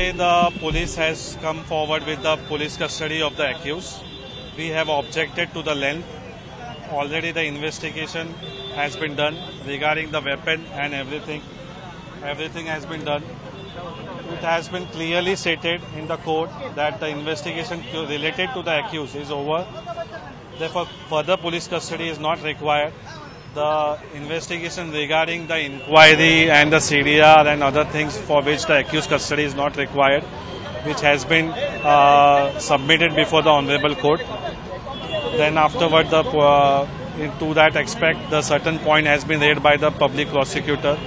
Today the police has come forward with the police custody of the accused. We have objected to the length. Already the investigation has been done regarding the weapon and everything. Everything has been done. It has been clearly stated in the court that the investigation related to the accused is over. Therefore, further police custody is not required. The investigation regarding the inquiry and the CDR and other things for which the accused custody is not required, which has been submitted before the Honorable Court. Then afterward, to that aspect, the certain point has been raised by the public prosecutor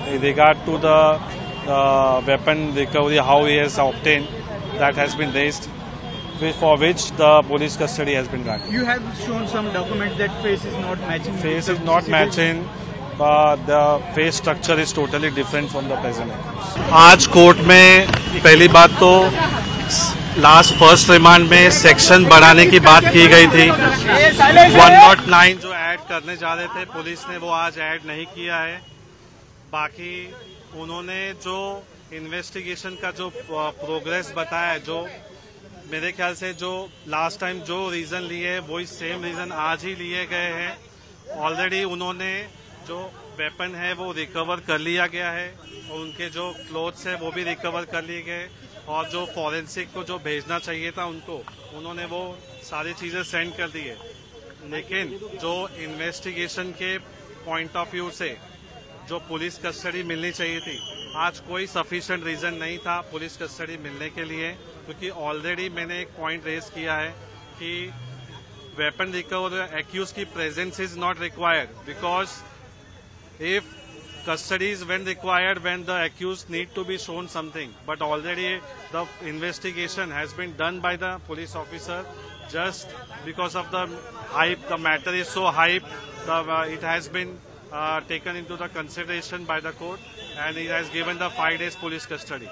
in regard to the weapon recovery, how he has obtained, that has been raised, for which the police custody has been granted. You have shown some documents that face is not matching. Face is not matching, but the face structure is totally different from the present. आज court में पहली बात तो last first remand में section बढ़ाने की बात की गई थी। 109 जो ऐड करने जा रहे थे, पुलिस ने वो आज ऐड नहीं किया है। बाकी उन्होंने जो इन्वेस्टिगेशन का जो प्रोग्रेस बताया, जो मेरे ख्याल से जो लास्ट टाइम जो रीजन लिए हैं वही सेम रीजन आज ही लिए गए हैं। ऑलरेडी उन्होंने जो वेपन है वो रिकवर कर लिया गया है और उनके जो क्लोथ्स है वो भी रिकवर कर लिए गए और जो फॉरेंसिक को जो भेजना चाहिए था उनको, उन्होंने वो सारी चीजें सेंड कर दी है। लेकिन जो इन्वेस्टिगेशन के पॉइंट ऑफ व्यू से जो पुलिस कस्टडी मिलनी चाहिए थी, आज कोई सफिशिएंट रीजन नहीं था पुलिस कस्टडी मिलने के लिए, क्योंकि ऑलरेडी मैंने एक पॉइंट रेज किया है कि वेपन रिकवर एक्यूज की presence is not required because if custody is when required when the accused need to be shown something, but already the investigation has been done by the police officer. Just because of the hype, the matter is so hype, it has been taken into the consideration by the court and it has given the 5 days police custody.